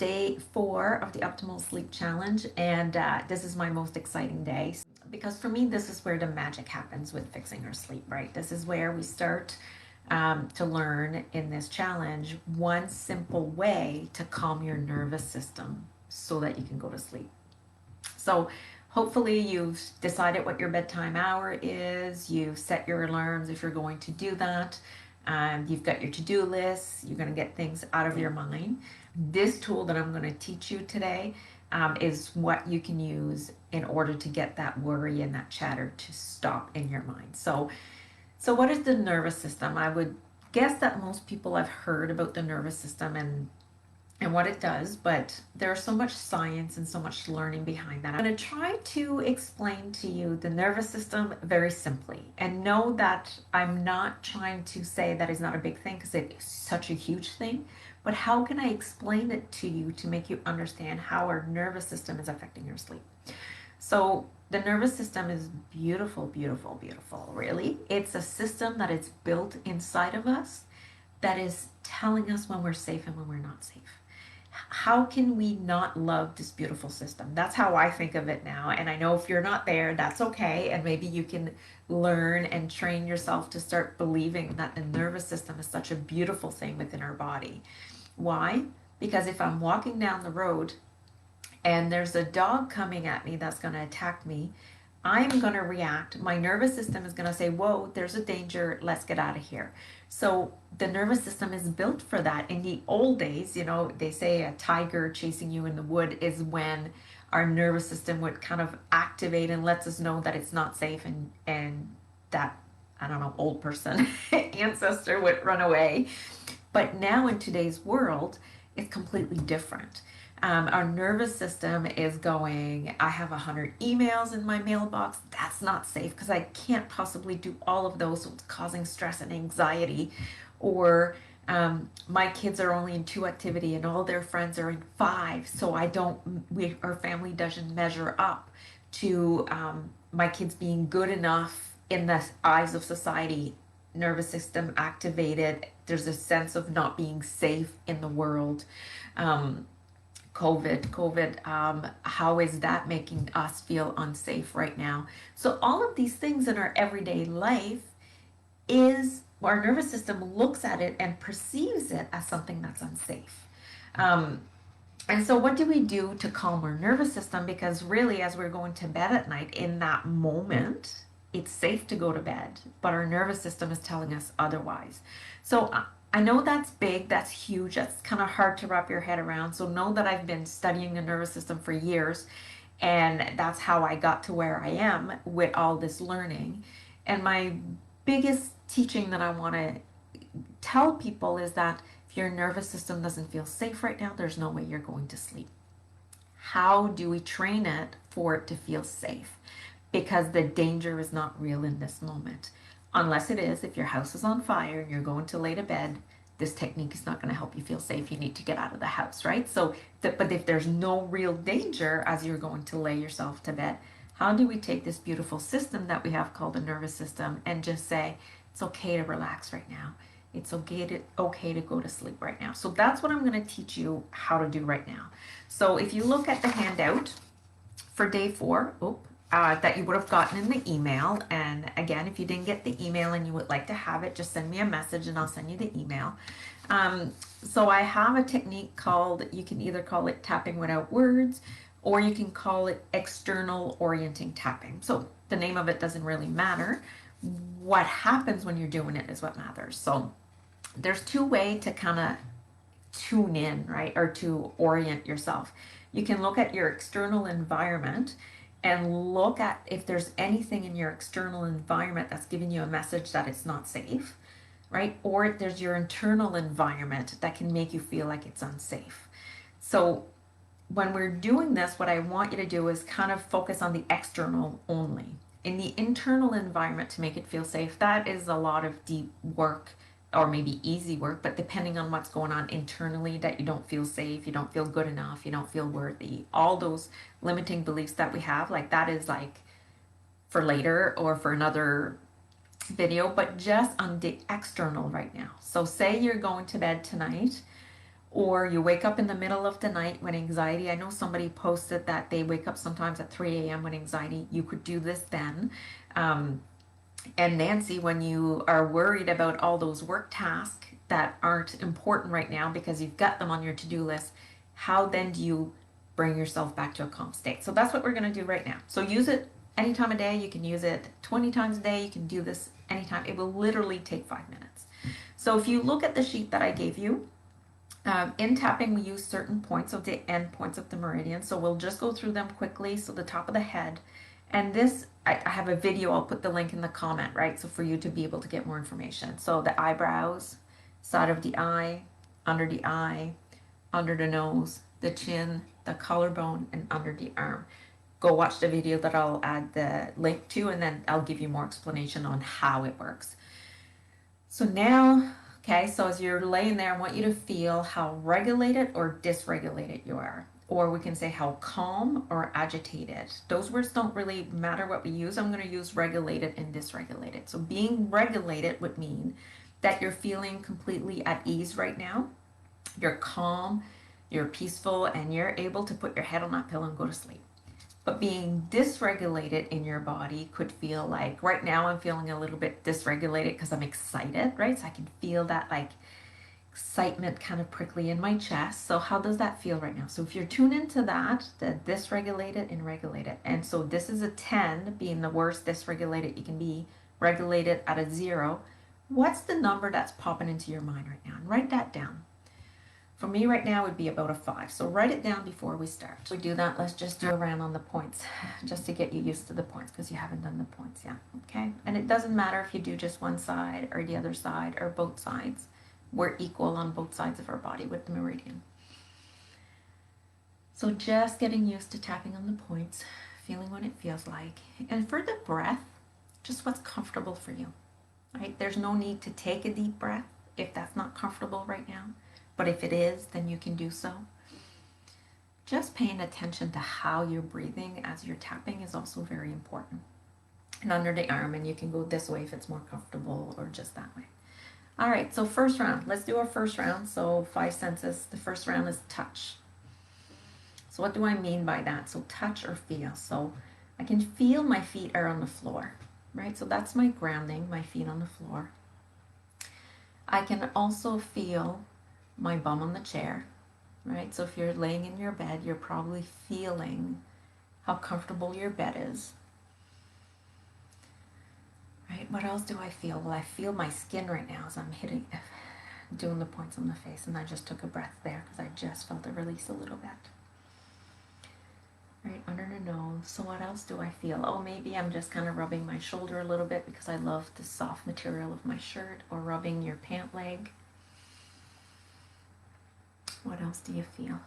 day 4 of the Optimal Sleep Challenge, and this is my most exciting day because for me, this is where the magic happens with fixing our sleep, right? This is where we start to learn in this challenge one simple way to calm your nervous system so that you can go to sleep. So hopefully you've decided what your bedtime hour is, you've set your alarms if you're going to do that, you've got your to-do list, you're going to get things out of your mind. This tool that I'm going to teach you today is what you can use in order to get that worry and that chatter to stop in your mind. So what is the nervous system? I would guess that most people have heard about the nervous system and what it does, but there's so much science and so much learning behind that. I'm going to try to explain to you the nervous system very simply, and know that I'm not trying to say that it's not a big thing, because it is such a huge thing, but how can I explain it to you to make you understand how our nervous system is affecting your sleep? So the nervous system is beautiful, beautiful, beautiful, really. It's a system that is built inside of us that is telling us when we're safe and when we're not safe. How can we not love this beautiful system? That's how I think of it now. And I know if you're not there, that's okay. And maybe you can learn and train yourself to start believing that the nervous system is such a beautiful thing within our body. Why? Because if I'm walking down the road and there's a dog coming at me that's going to attack me, I'm going to react. My nervous system is going to say, whoa, there's a danger. Let's get out of here. So the nervous system is built for that. In the old days, they say a tiger chasing you in the wood is when our nervous system would kind of activate and lets us know that it's not safe, and that, I don't know, old person, ancestor would run away. But now in today's world, it's completely different. Our nervous system is going, I have 100 emails in my mailbox. That's not safe because I can't possibly do all of those. So it's causing stress and anxiety. Or my kids are only in 2 activity and all their friends are in 5. So our family doesn't measure up to my kids being good enough in the eyes of society. Nervous system activated. There's a sense of not being safe in the world. COVID, how is that making us feel unsafe right now? So all of these things in our everyday life is our nervous system looks at it and perceives it as something that's unsafe. And so what do we do to calm our nervous system? Because really, as we're going to bed at night, in that moment, it's safe to go to bed, but our nervous system is telling us otherwise. So I know that's big, that's huge, that's kind of hard to wrap your head around. So know that I've been studying the nervous system for years, and that's how I got to where I am with all this learning. And my biggest teaching that I want to tell people is that if your nervous system doesn't feel safe right now, there's no way you're going to sleep. How do we train it for it to feel safe? Because the danger is not real in this moment. Unless it is, if your house is on fire and you're going to lay to bed, this technique is not going to help you feel safe. You need to get out of the house, right? But if there's no real danger as you're going to lay yourself to bed, how do we take this beautiful system that we have called the nervous system and just say, it's okay to relax right now. It's okay to go to sleep right now. So that's what I'm going to teach you how to do right now. So if you look at the handout for day 4, that you would have gotten in the email. And again, if you didn't get the email and you would like to have it, just send me a message and I'll send you the email. So I have a technique called, you can either call it tapping without words, or you can call it external orienting tapping. So the name of it doesn't really matter. What happens when you're doing it is what matters. So there's 2 ways to kind of tune in, right? Or to orient yourself. You can look at your external environment and look at if there's anything in your external environment that's giving you a message that it's not safe, right? Or there's your internal environment that can make you feel like it's unsafe. So when we're doing this, what I want you to do is kind of focus on the external only. In the internal environment, to make it feel safe, that is a lot of deep work, or maybe easy work, but depending on what's going on internally, that you don't feel safe, you don't feel good enough, you don't feel worthy, all those limiting beliefs that we have, like that is like for later or for another video, but just on the external right now. So say you're going to bed tonight or you wake up in the middle of the night when anxiety, I know somebody posted that they wake up sometimes at 3 a.m. when anxiety, you could do this then. And Nancy, when you are worried about all those work tasks that aren't important right now because you've got them on your to-do list, how then do you bring yourself back to a calm state? So that's what we're going to do right now. So use it any time of day. You can use it 20 times a day. You can do this anytime. It will literally take 5 minutes. So if you look at the sheet that I gave you, in tapping, we use certain points of the end points of the meridian. So we'll just go through them quickly. So the top of the head, and this, I have a video, I'll put the link in the comment, right? So for you to be able to get more information. So the eyebrows, side of the eye, under the nose, the chin, the collarbone, and under the arm. Go watch the video that I'll add the link to, and then I'll give you more explanation on how it works. So now, okay, so as you're laying there, I want you to feel how regulated or dysregulated you are. Or we can say how calm or agitated. Those words don't really matter what we use. I'm going to use regulated and dysregulated. So being regulated would mean that you're feeling completely at ease right now. You're calm, you're peaceful, and you're able to put your head on that pillow and go to sleep. But being dysregulated in your body could feel like, right now I'm feeling a little bit dysregulated because I'm excited, right? So I can feel that like excitement kind of prickly in my chest. So how does that feel right now? So if you're tuned into that, the dysregulated and regulated. And so this is a 10 being the worst dysregulated you can be, regulated at a 0. What's the number that's popping into your mind right now? And write that down. For me right now would be about a 5. So write it down before we start. We do that, let's just do a round on the points just to get you used to the points because you haven't done the points yet, okay? And it doesn't matter if you do just one side or the other side or both sides. We're equal on both sides of our body with the meridian. So just getting used to tapping on the points, feeling what it feels like. And for the breath, just what's comfortable for you, right? There's no need to take a deep breath if that's not comfortable right now. But if it is, then you can do so. Just paying attention to how you're breathing as you're tapping is also very important. And under the arm, and you can go this way if it's more comfortable or just that way. All right, so first round. Let's do our first round. So 5 senses. The first round is touch. So what do I mean by that? So touch or feel. So I can feel my feet are on the floor, right? So that's my grounding, my feet on the floor. I can also feel my bum on the chair, right? So if you're laying in your bed, you're probably feeling how comfortable your bed is, right? What else do I feel? Well, I feel my skin right now as I'm doing the points on the face, and I just took a breath there because I just felt it release a little bit, right under the nose. So what else do I feel? Oh, maybe I'm just kind of rubbing my shoulder a little bit because I love the soft material of my shirt, or rubbing your pant leg. What else do you feel?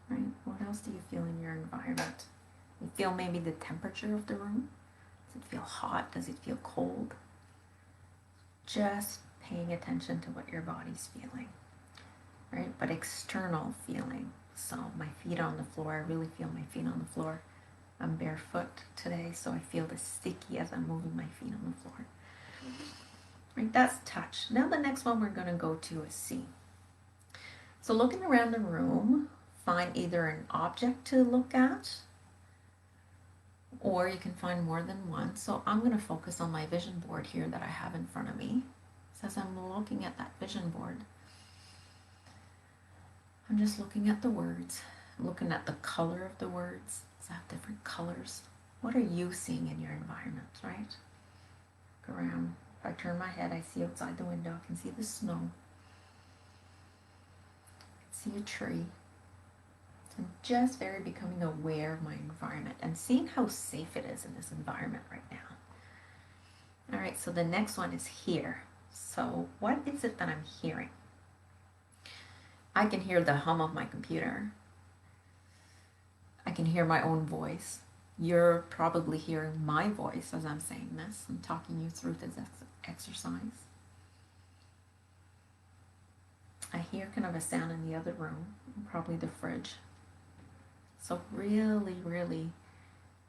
Right? What else do you feel in your environment? You feel maybe the temperature of the room? Does it feel hot? Does it feel cold? Just paying attention to what your body's feeling, right? But external feeling. So my feet on the floor, I really feel my feet on the floor. I'm barefoot today, so I feel the sticky as I'm moving my feet on the floor. Right? That's touch. Now the next one we're going to go to is see. So looking around the room, find either an object to look at, or you can find more than one. So I'm going to focus on my vision board here that I have in front of me. So as I'm looking at that vision board, I'm just looking at the words, I'm looking at the color of the words. Does it have different colors? What are you seeing in your environment, right? Look around. If I turn my head, I see outside the window, I can see the snow. See a tree. So I'm just very becoming aware of my environment and seeing how safe it is in this environment right now. All right, so the next one is hear. So what is it that I'm hearing? I can hear the hum of my computer. I can hear my own voice. You're probably hearing my voice as I'm saying this. I'm talking you through this exercise. I hear kind of a sound in the other room, probably the fridge. So really, really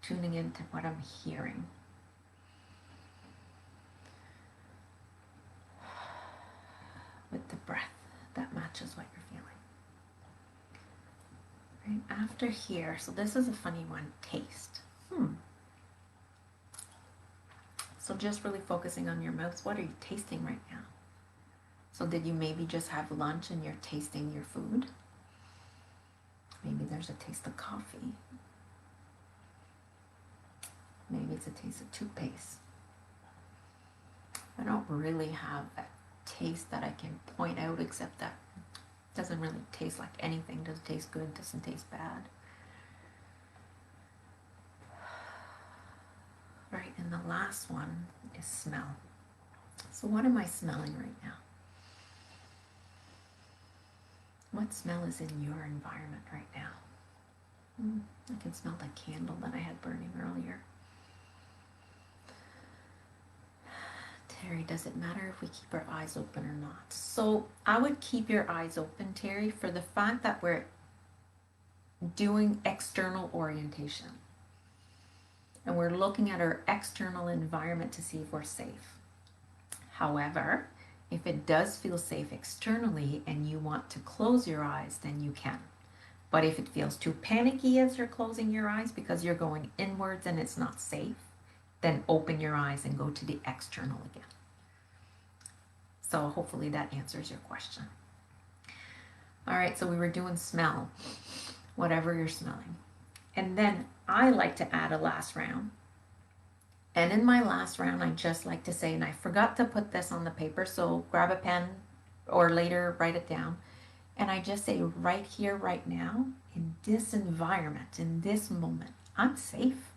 tuning into what I'm hearing. With the breath. that matches what you're feeling. Right after here, so this is a funny one, taste. So just really focusing on your mouth. What are you tasting right now? So did you maybe just have lunch and you're tasting your food? Maybe there's a taste of coffee. Maybe it's a taste of toothpaste. I don't really have a taste that I can point out, except that it doesn't really taste like anything. Doesn't taste good, doesn't taste bad. Right, and the last one is smell. So what am I smelling right now? What smell is in your environment right now? I can smell the candle that I had burning earlier. Terry, does it matter if we keep our eyes open or not? So I would keep your eyes open, Terry, for the fact that we're doing external orientation. And we're looking at our external environment to see if we're safe. However, if it does feel safe externally and you want to close your eyes, then you can. But if it feels too panicky as you're closing your eyes because you're going inwards and it's not safe, then open your eyes and go to the external again. So hopefully that answers your question. All right, so we were doing smell, whatever you're smelling. And then I like to add a last round. And in my last round, I just like to say, and I forgot to put this on the paper, so grab a pen or later write it down. And I just say, right here, right now, in this environment, in this moment, I'm safe.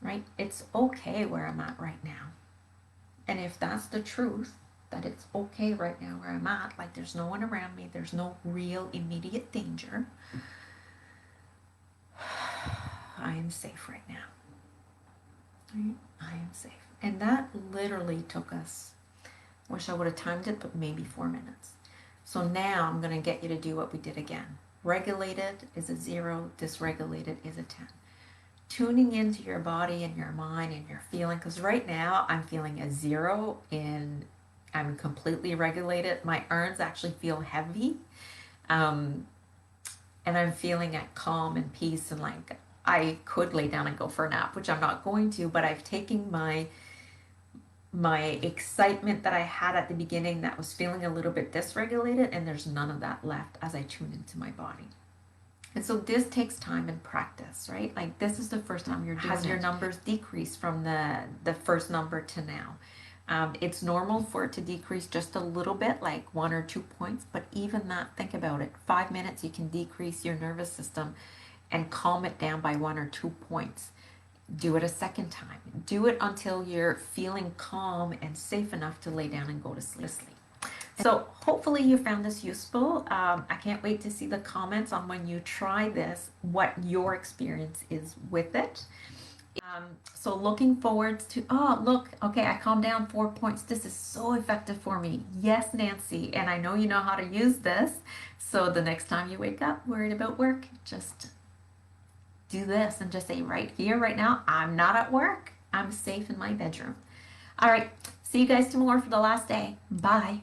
Right? It's okay where I'm at right now. And if that's the truth, that it's okay right now where I'm at, like there's no one around me, there's no real immediate danger, I am safe right now. Right? I am safe. And that literally took us, wish I would have timed it, but maybe 4 minutes. So now I'm going to get you to do what we did again. Regulated is a 0, dysregulated is a 10. Tuning into your body and your mind and your feeling, because right now I'm feeling a 0 and I'm completely regulated. My arms actually feel heavy, and I'm feeling at calm and peace, and like I could lay down and go for a nap, which I'm not going to, but I've taken my excitement that I had at the beginning that was feeling a little bit dysregulated, and there's none of that left as I tune into my body. And so this takes time and practice, right? Like this is the first time you're doing it. Has your numbers decreased from the first number to now? It's normal for it to decrease just a little bit, like 1 or 2 points, but even that, think about it. 5 minutes, you can decrease your nervous system and calm it down by 1 or 2 points. Do it a second time. Do it until you're feeling calm and safe enough to lay down and go to sleep. So hopefully you found this useful. I can't wait to see the comments on when you try this, what your experience is with it. So looking forward to, oh, look, okay, I calmed down 4 points. This is so effective for me. Yes, Nancy, and I know you know how to use this. So the next time you wake up worried about work, just do this and just say, right here, right now, I'm not at work. I'm safe in my bedroom. All right, see you guys tomorrow for the last day. Bye.